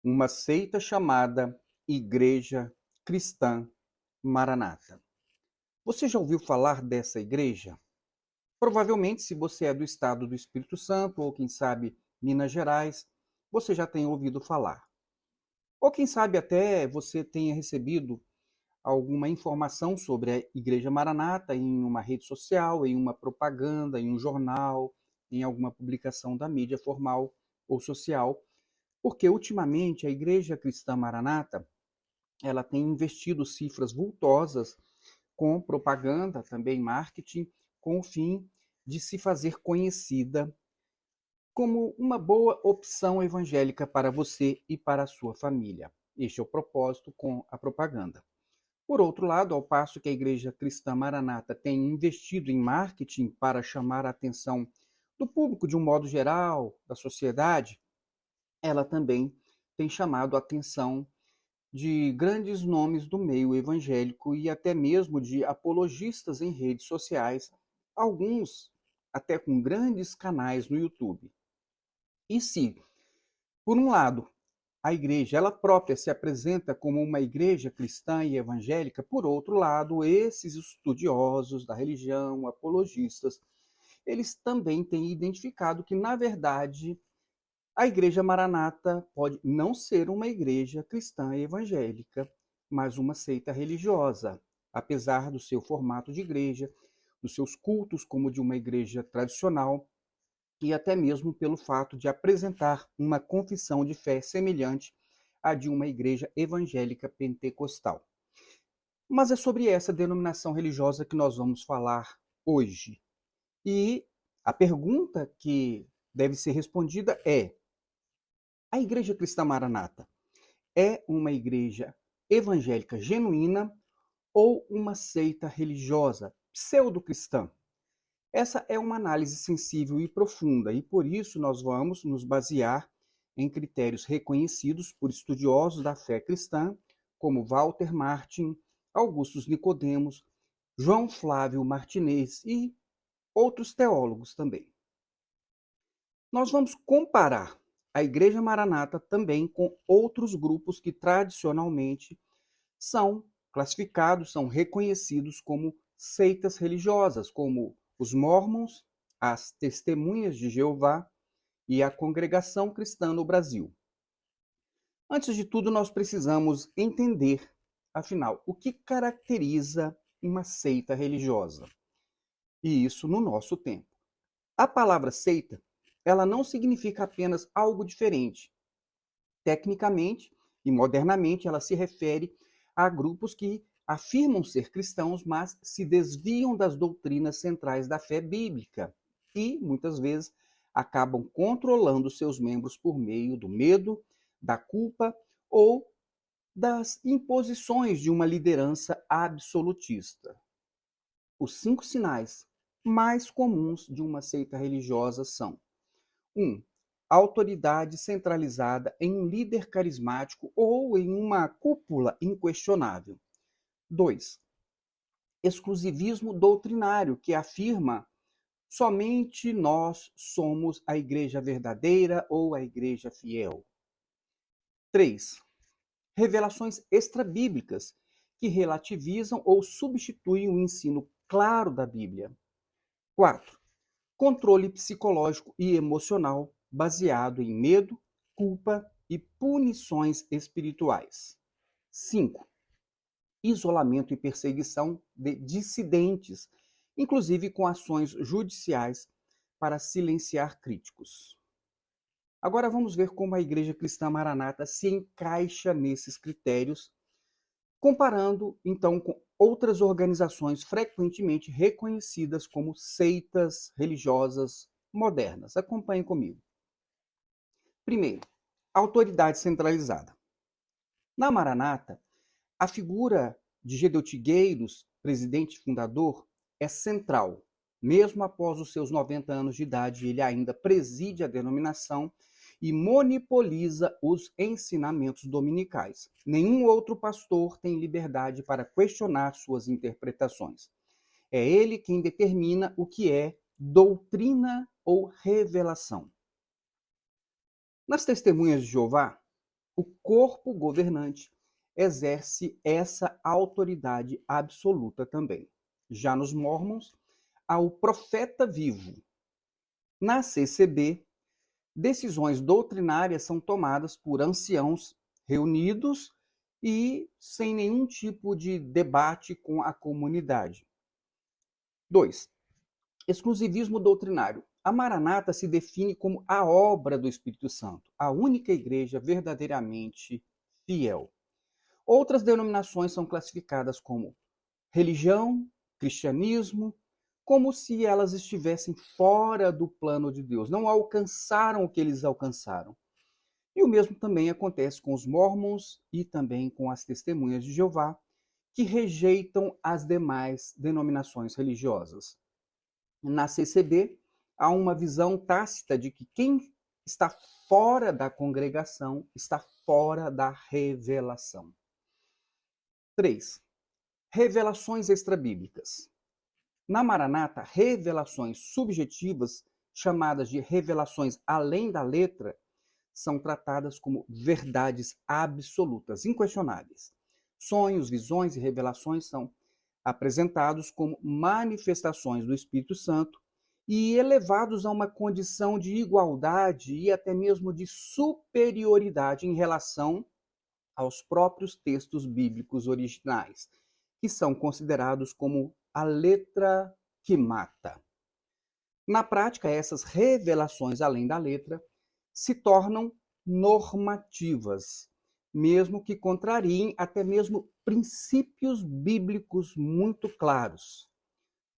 uma seita chamada Igreja Cristã Maranata. Você já ouviu falar dessa igreja? Provavelmente, se você é do estado do Espírito Santo, ou quem sabe Minas Gerais, você já tem ouvido falar. Ou quem sabe até você tenha recebido alguma informação sobre a Igreja Maranata em uma rede social, em uma propaganda, em um jornal, em alguma publicação da mídia formal ou social, porque ultimamente a Igreja Cristã Maranata, ela tem investido cifras vultosas com propaganda, também marketing, com o fim de se fazer conhecida como uma boa opção evangélica para você e para a sua família. Este é o propósito com a propaganda. Por outro lado, ao passo que a Igreja Cristã Maranata tem investido em marketing para chamar a atenção do público de um modo geral, da sociedade, ela também tem chamado a atenção de grandes nomes do meio evangélico e até mesmo de apologistas em redes sociais, alguns até com grandes canais no YouTube. E se, por um lado, a igreja ela própria se apresenta como uma igreja cristã e evangélica, por outro lado, esses estudiosos da religião, apologistas, eles também têm identificado que, na verdade, a igreja Maranata pode não ser uma igreja cristã e evangélica, mas uma seita religiosa, apesar do seu formato de igreja, dos seus cultos como de uma igreja tradicional, e até mesmo pelo fato de apresentar uma confissão de fé semelhante à de uma igreja evangélica pentecostal. Mas é sobre essa denominação religiosa que nós vamos falar hoje. E a pergunta que deve ser respondida é: a Igreja Cristã Maranata é uma igreja evangélica genuína ou uma seita religiosa pseudo-cristã? Essa é uma análise sensível e profunda, e por isso nós vamos nos basear em critérios reconhecidos por estudiosos da fé cristã, como Walter Martin, Augustus Nicodemos, João Flávio Martinez e outros teólogos também. Nós vamos comparar a Igreja Maranata também com outros grupos que tradicionalmente são classificados, são reconhecidos como seitas religiosas, como os Mormons, as Testemunhas de Jeová e a Congregação Cristã no Brasil. Antes de tudo, nós precisamos entender, afinal, o que caracteriza uma seita religiosa. E isso no nosso tempo. A palavra seita, ela não significa apenas algo diferente. Tecnicamente e modernamente, ela se refere a grupos que afirmam ser cristãos, mas se desviam das doutrinas centrais da fé bíblica e, muitas vezes, acabam controlando seus membros por meio do medo, da culpa ou das imposições de uma liderança absolutista. Os 5 sinais mais comuns de uma seita religiosa são: 1. Autoridade centralizada em um líder carismático ou em uma cúpula inquestionável. 2. Exclusivismo doutrinário, que afirma somente nós somos a igreja verdadeira ou a igreja fiel. 3. Revelações extrabíblicas, que relativizam ou substituem o ensino claro da Bíblia. 4. Controle psicológico e emocional baseado em medo, culpa e punições espirituais. 5. Isolamento e perseguição de dissidentes, inclusive com ações judiciais para silenciar críticos. Agora vamos ver como a Igreja Cristã Maranata se encaixa nesses critérios, comparando então com outras organizações frequentemente reconhecidas como seitas religiosas modernas. Acompanhe comigo. Primeiro, autoridade centralizada. Na Maranata, a figura de Gedeu Tigueiros, presidente fundador, é central. Mesmo após os seus 90 anos de idade, ele ainda preside a denominação e monopoliza os ensinamentos dominicais. Nenhum outro pastor tem liberdade para questionar suas interpretações. É ele quem determina o que é doutrina ou revelação. Nas Testemunhas de Jeová, o corpo governante exerce essa autoridade absoluta também. Já nos Mormons, há o profeta vivo. Na CCB, decisões doutrinárias são tomadas por anciãos reunidos e sem nenhum tipo de debate com a comunidade. 2. Exclusivismo doutrinário. A Maranata se define como a obra do Espírito Santo, a única igreja verdadeiramente fiel. Outras denominações são classificadas como religião, cristianismo, como se elas estivessem fora do plano de Deus, não alcançaram o que eles alcançaram. E o mesmo também acontece com os Mormons e também com as Testemunhas de Jeová, que rejeitam as demais denominações religiosas. Na CCB, há uma visão tácita de que quem está fora da congregação está fora da revelação. 3. Revelações extrabíblicas. Na Maranata, revelações subjetivas, chamadas de revelações além da letra, são tratadas como verdades absolutas, inquestionáveis. Sonhos, visões e revelações são apresentados como manifestações do Espírito Santo e elevados a uma condição de igualdade e até mesmo de superioridade em relação aos próprios textos bíblicos originais, que são considerados como a letra que mata. Na prática, essas revelações além da letra se tornam normativas, mesmo que contrariem até mesmo princípios bíblicos muito claros,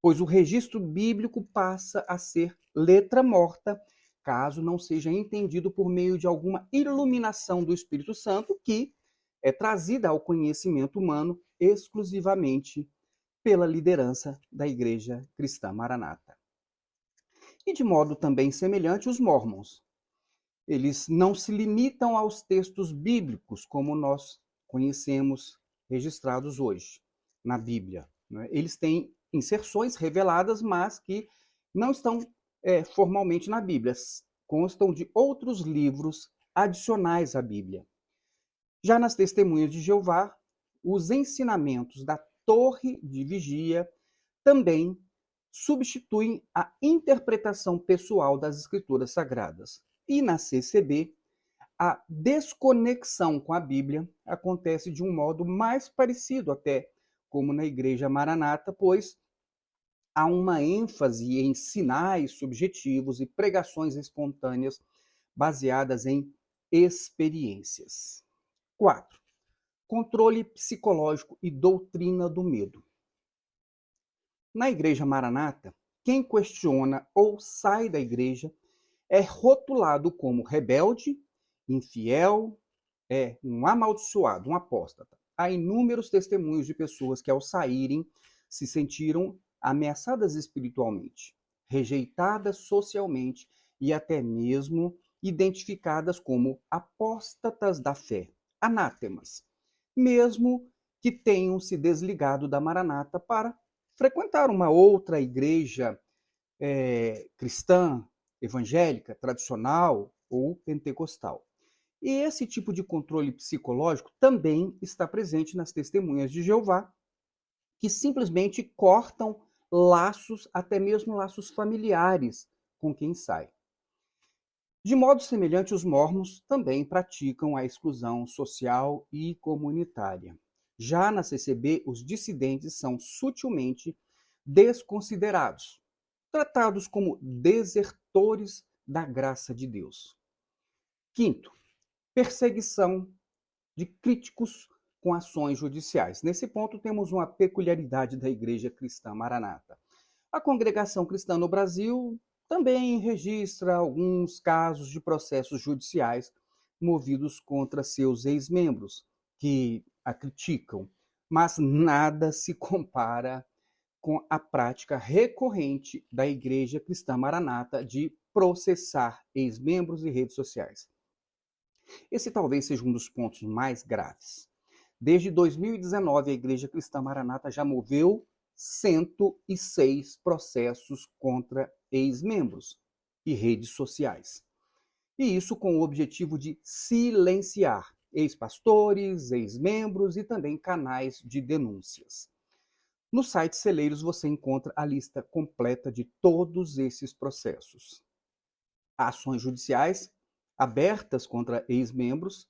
pois o registro bíblico passa a ser letra morta, caso não seja entendido por meio de alguma iluminação do Espírito Santo, que é trazida ao conhecimento humano exclusivamente pela liderança da Igreja Cristã Maranata. E de modo também semelhante, os Mormons. Eles não se limitam aos textos bíblicos, como nós conhecemos registrados hoje na Bíblia. Eles têm inserções reveladas, mas que não estão formalmente na Bíblia, constam de outros livros adicionais à Bíblia. Já nas Testemunhas de Jeová, os ensinamentos da torre de vigia também substituem a interpretação pessoal das Escrituras Sagradas. E na CCB, a desconexão com a Bíblia acontece de um modo mais parecido até como na Igreja Maranata, pois há uma ênfase em sinais subjetivos e pregações espontâneas baseadas em experiências. 4. Controle psicológico e doutrina do medo. Na Igreja Maranata, quem questiona ou sai da igreja é rotulado como rebelde, infiel, um amaldiçoado, um apóstata. Há inúmeros testemunhos de pessoas que, ao saírem, se sentiram ameaçadas espiritualmente, rejeitadas socialmente e até mesmo identificadas como apóstatas da fé, anátemas, mesmo que tenham se desligado da Maranata para frequentar uma outra igreja cristã, evangélica, tradicional ou pentecostal. E esse tipo de controle psicológico também está presente nas Testemunhas de Jeová, que simplesmente cortam laços, até mesmo laços familiares, com quem sai. De modo semelhante, os mormons também praticam a exclusão social e comunitária. Já na CCB, os dissidentes são sutilmente desconsiderados, tratados como desertores da graça de Deus. 5. Perseguição de críticos com ações judiciais. Nesse ponto, temos uma peculiaridade da Igreja Cristã Maranata. A congregação cristã no Brasil também registra alguns casos de processos judiciais movidos contra seus ex-membros, que a criticam, mas nada se compara com a prática recorrente da Igreja Cristã Maranata de processar ex-membros e redes sociais. Esse talvez seja um dos pontos mais graves. Desde 2019, a Igreja Cristã Maranata já moveu 106 processos contra ex-membros e redes sociais. E isso com o objetivo de silenciar, ex-pastores, ex-membros e também canais de denúncias. No site Celeiros você encontra a lista completa de todos esses processos. Há ações judiciais abertas contra ex-membros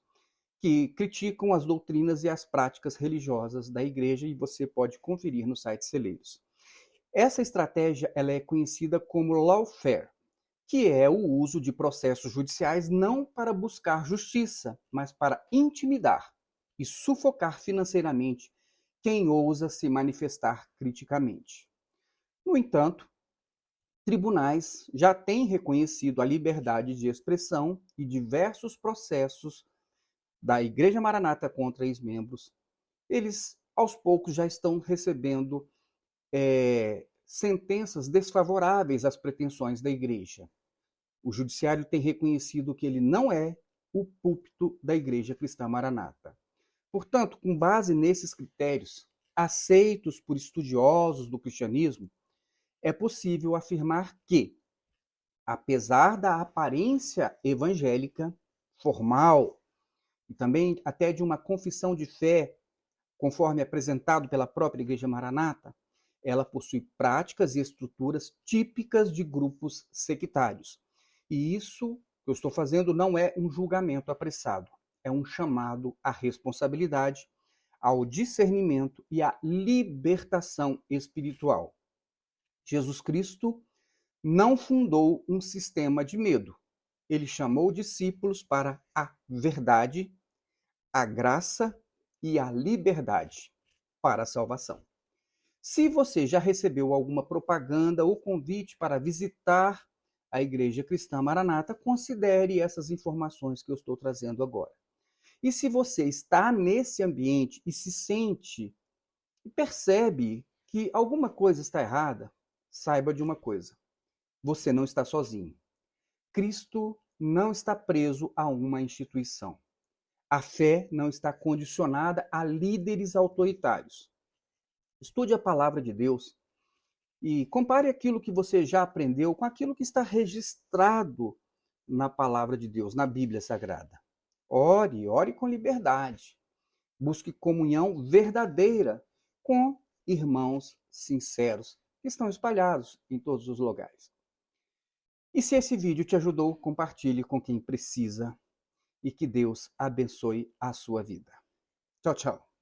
que criticam as doutrinas e as práticas religiosas da igreja, e você pode conferir no site Celeiros. Essa estratégia ela é conhecida como lawfare, que é o uso de processos judiciais não para buscar justiça, mas para intimidar e sufocar financeiramente quem ousa se manifestar criticamente. No entanto, tribunais já têm reconhecido a liberdade de expressão e diversos processos da Igreja Maranata contra ex-membros, eles aos poucos já estão recebendo sentenças desfavoráveis às pretensões da igreja. O judiciário tem reconhecido que ele não é o púlpito da Igreja Cristã Maranata. Portanto, com base nesses critérios, aceitos por estudiosos do cristianismo, é possível afirmar que, apesar da aparência evangélica, formal, e também até de uma confissão de fé, conforme apresentado pela própria Igreja Maranata, ela possui práticas e estruturas típicas de grupos sectários. E isso que eu estou fazendo não é um julgamento apressado, é um chamado à responsabilidade, ao discernimento e à libertação espiritual. Jesus Cristo não fundou um sistema de medo. Ele chamou discípulos para a verdade, a graça e a liberdade para a salvação. Se você já recebeu alguma propaganda ou convite para visitar a Igreja Cristã Maranata, considere essas informações que eu estou trazendo agora. E se você está nesse ambiente e se sente e percebe que alguma coisa está errada, saiba de uma coisa: você não está sozinho. Cristo não está preso a uma instituição. A fé não está condicionada a líderes autoritários. Estude a palavra de Deus e compare aquilo que você já aprendeu com aquilo que está registrado na palavra de Deus, na Bíblia Sagrada. Ore com liberdade. Busque comunhão verdadeira com irmãos sinceros que estão espalhados em todos os lugares. E se esse vídeo te ajudou, compartilhe com quem precisa e que Deus abençoe a sua vida. Tchau, tchau.